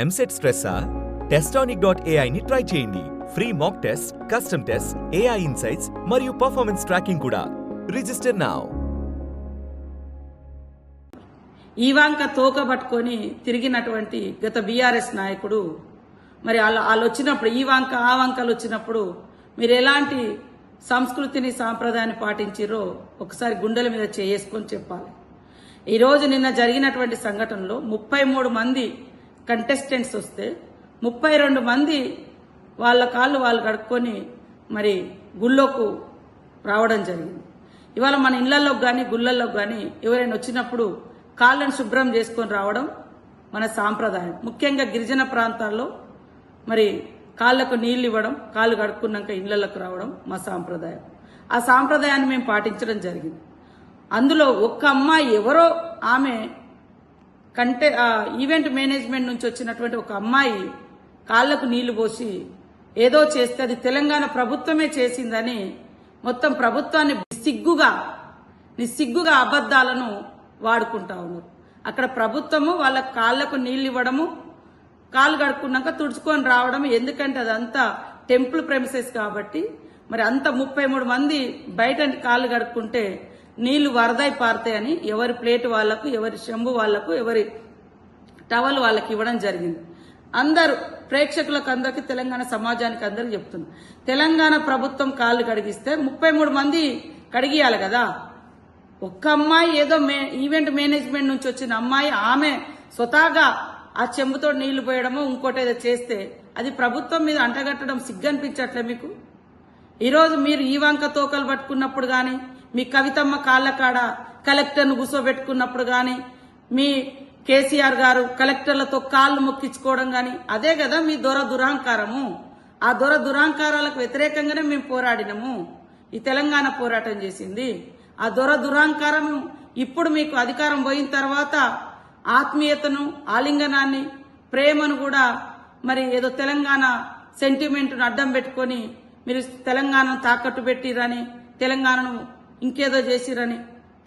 ఎంసెట్ స్ట్రెస్సా? టెస్టానిక్.ai ని ట్రై చేయండి. Free mock test, custom test, AI insights మరియు పర్ఫార్మెన్స్ ట్రాకింగ్ కూడా. Register now. ఈవాంక తోక పట్టుకొని తిరిగినటువంటి గత బీఆర్ఎస్ నాయకుడు మరి వాళ్ళు వచ్చినప్పుడు ఈవాంక ఆ వంకలు వచ్చినప్పుడు మీరు ఎలాంటి సంస్కృతిని సాంప్రదాయాన్ని పాటించారో ఒకసారి గుండెల మీద చేసుకొని చెప్పాలి. ఈరోజు నిన్న జరిగినటువంటి సంఘటనలో 33 మంది కంటెస్టెంట్స్ వస్తే 32 మంది వాళ్ళ కాళ్ళు వాళ్ళు కడుక్కొని మరి గుళ్ళోకి రావడం జరిగింది. ఇవాళ మన ఇళ్లలోకి కానీ గుళ్ళల్లోకి కానీ ఎవరైనా వచ్చినప్పుడు కాళ్ళను శుభ్రం చేసుకొని రావడం మన సాంప్రదాయం. ముఖ్యంగా గిరిజన ప్రాంతాల్లో మరి కాళ్లకు నీళ్లు ఇవ్వడం, కాళ్ళు కడుక్కున్నాక ఇళ్లలోకి రావడం మా సాంప్రదాయం. ఆ సాంప్రదాయాన్ని మేము పాటించడం జరిగింది. అందులో ఒక్క అమ్మాయి ఎవరో ఆమె ఈవెంట్ మేనేజ్మెంట్ నుంచి వచ్చినటువంటి ఒక అమ్మాయి కాళ్లకు నీళ్లు పోసి ఏదో చేస్తే అది తెలంగాణ ప్రభుత్వమే చేసిందని మొత్తం ప్రభుత్వాన్ని నిస్సిగ్గుగా అబద్దాలను వాడుకుంటా ఉన్నారు. అక్కడ ప్రభుత్వము వాళ్ళ కాళ్లకు నీళ్లు ఇవ్వడము, కాళ్ళు కడుక్కున్నాక తుడుచుకొని రావడం. ఎందుకంటే అదంతా టెంపుల్ ప్రెమిసెస్ కాబట్టి మరి అంత 33 మంది బయట కాళ్ళు కడుక్కుంటే నీళ్లు వరదై పారుతాయని ఎవరి ప్లేట్ వాళ్లకు, ఎవరి చెంబు వాళ్లకు, ఎవరి టవల్ వాళ్ళకి ఇవ్వడం జరిగింది. అందరూ ప్రేక్షకులకు అందరికీ, తెలంగాణ సమాజానికి అందరికీ చెప్తుంది, తెలంగాణ ప్రభుత్వం కాళ్ళు కడిగిస్తే 33 మంది కడిగియాలి కదా. ఒక్క అమ్మాయి ఏదో ఈవెంట్ మేనేజ్మెంట్ నుంచి వచ్చిన అమ్మాయి ఆమె స్వతహాగా ఆ చెంబుతో నీళ్లు పోయడమో ఇంకోటి ఏదో చేస్తే అది ప్రభుత్వం మీద అంటగట్టడం సిగ్గనిపించట్లే మీకు? ఈరోజు మీరు ఈవాంక తోకలు పట్టుకున్నప్పుడు గాని, మీ కవితమ్మ కాళ్ల కాడ కలెక్టర్ను కూర్చోబెట్టుకున్నప్పుడు గాని, మీ కేసీఆర్ గారు కలెక్టర్లతో కాళ్లు మొక్కించుకోవడం గాని, అదే కదా మీ దురహంకారము. ఆ దురహంకారాలకు వ్యతిరేకంగానే మేము పోరాడినము. ఈ తెలంగాణ పోరాటం చేసింది ఆ దురహంకారం. ఇప్పుడు మీకు అధికారం పోయిన తర్వాత ఆత్మీయతను, ఆలింగనాన్ని, ప్రేమను కూడా మరి ఏదో తెలంగాణ సెంటిమెంట్ను అడ్డం పెట్టుకొని మీరు తెలంగాణను తాకట్టు పెట్టిరని, తెలంగాణను ఇంకేదో చేసిరని,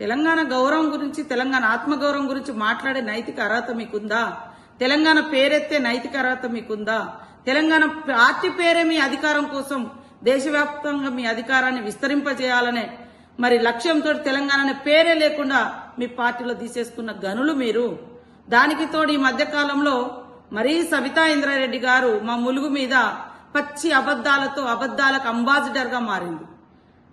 తెలంగాణ గౌరవం గురించి, తెలంగాణ ఆత్మగౌరవం గురించి మాట్లాడే నైతిక అర్హత మీకుందా? తెలంగాణ పేరెత్తే నైతిక అర్హత మీకుందా? తెలంగాణ పార్టీ పేరే మీ అధికారం కోసం దేశవ్యాప్తంగా మీ అధికారాన్ని విస్తరింపజేయాలనే మరి లక్ష్యంతో తెలంగాణ పేరే లేకుండా మీ పార్టీలో తీసేసుకున్న గనులు మీరు. దానికి తోడు ఈ మధ్య కాలంలో మరీ సబితా ఇంద్రారెడ్డి గారు మా ములుగు మీద పచ్చి అబద్దాలకు అంబాసిడర్ గా మారింది.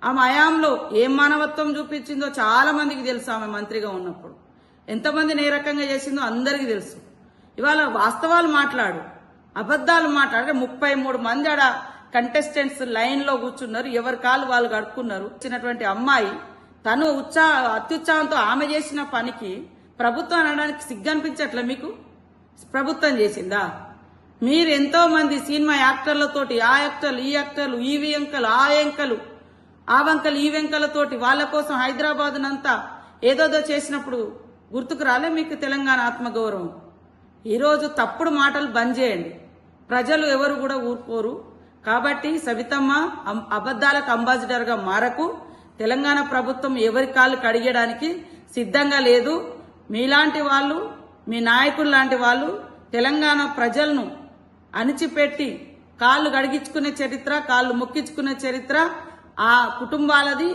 ఆమె హయాంలో ఏం మానవత్వం చూపించిందో చాలా మందికి తెలుసు. ఆమె మంత్రిగా ఉన్నప్పుడు ఎంతమందిని ఏ రకంగా చేసిందో అందరికీ తెలుసు. ఇవాళ వాస్తవాలు మాట్లాడు, అబద్దాలు మాట్లాడే 33 మంది ఆడ కంటెస్టెంట్స్ లైన్ లో కూర్చున్నారు. ఎవరి కాళ్ళు వాళ్ళు కడుక్కున్నారు. వచ్చినటువంటి అమ్మాయి తను అత్యుత్సాహంతో ఆమె చేసిన పనికి ప్రభుత్వం అనడానికి సిగ్గనిపించట్లే మీకు? ప్రభుత్వం చేసిందా? మీరు ఎంతో మంది సినిమా యాక్టర్లతోటి, ఆ యాక్టర్లు, ఈ యాక్టర్లు, ఈ వెంకలు, ఆ వెంకలు, ఆ వంకలు, ఈ వెంకలతోటి వాళ్ళ కోసం హైదరాబాద్ నంతా ఏదోదో చేసినప్పుడు గుర్తుకు రాలే మీకు తెలంగాణ ఆత్మగౌరవం? ఈరోజు తప్పుడు మాటలు బంద్ చేయండి. ప్రజలు ఎవరు కూడా ఊరుకోరు. కాబట్టి సబితమ్మ అబద్దాలకు అంబాసిడర్ గా మారకు. తెలంగాణ ప్రభుత్వం ఎవరి కాళ్ళు కడిగడానికి సిద్ధంగా లేదు. మీలాంటి వాళ్ళు, మీ నాయకులు లాంటి వాళ్ళు తెలంగాణ ప్రజలను అణిచిపెట్టి కాళ్ళు కడిగించుకునే చరిత్ర, కాళ్ళు మొక్కించుకునే చరిత్ర ఆ కుటుంబాలది,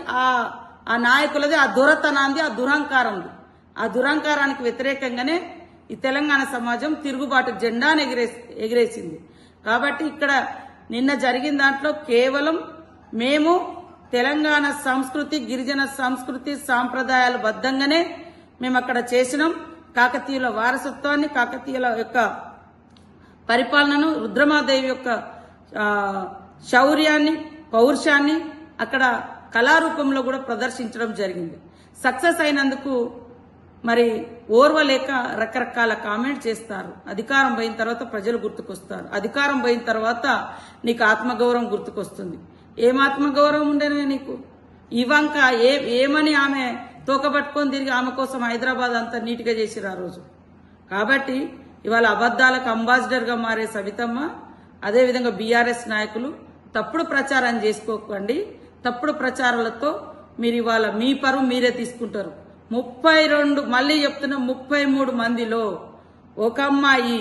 ఆ నాయకులది, ఆ దొరతనాంది, ఆ దురహంకారంది. ఆ దురహంకారానికి వ్యతిరేకంగానే ఈ తెలంగాణ సమాజం తిరుగుబాటు జెండాను ఎగిరేసింది. కాబట్టి ఇక్కడ నిన్న జరిగిన దాంట్లో కేవలం మేము తెలంగాణ సంస్కృతి, గిరిజన సంస్కృతి, సాంప్రదాయాల బద్దంగానే మేము అక్కడ చేసినాం. కాకతీయుల వారసత్వాన్ని, కాకతీయుల యొక్క పరిపాలనను, రుద్రమాదేవి యొక్క శౌర్యాన్ని, పౌరుషాన్ని అక్కడ కళారూపంలో కూడా ప్రదర్శించడం జరిగింది. సక్సెస్ అయినందుకు మరి ఓర్వలేక రకరకాల కామెంట్ చేస్తారు. అధికారం పోయిన తర్వాత ప్రజలు గుర్తుకొస్తారు. అధికారం పోయిన తర్వాత నీకు ఆత్మగౌరవం గుర్తుకొస్తుంది. ఏం ఆత్మగౌరవం ఉండేనే నీకు? ఇవంక ఏమని ఆమె తోకబట్టుకొని తిరిగి ఆమె కోసం హైదరాబాద్ అంతా నీట్గా చేసిరు ఆ రోజు. కాబట్టి ఇవాళ అబద్దాలకు అంబాసిడర్ గా మారే సబితమ్మ, అదేవిధంగా బీఆర్ఎస్ నాయకులు తప్పుడు ప్రచారం చేసుకోకండి. తప్పుడు ప్రచారాలతో మీరు ఇవాళ మీ పరువు మీరే తీసుకుంటారు. 32 మళ్ళీ చెప్తున్నా, 33 మందిలో ఒక అమ్మాయి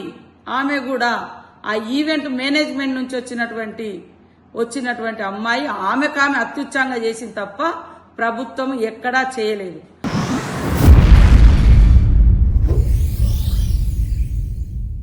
ఆమె కూడా ఆ ఈవెంట్ మేనేజ్మెంట్ నుంచి వచ్చినటువంటి అమ్మాయి ఆమె అత్యుత్సాహంగా చేసింది తప్ప ప్రభుత్వం ఎక్కడా చేయలేదు.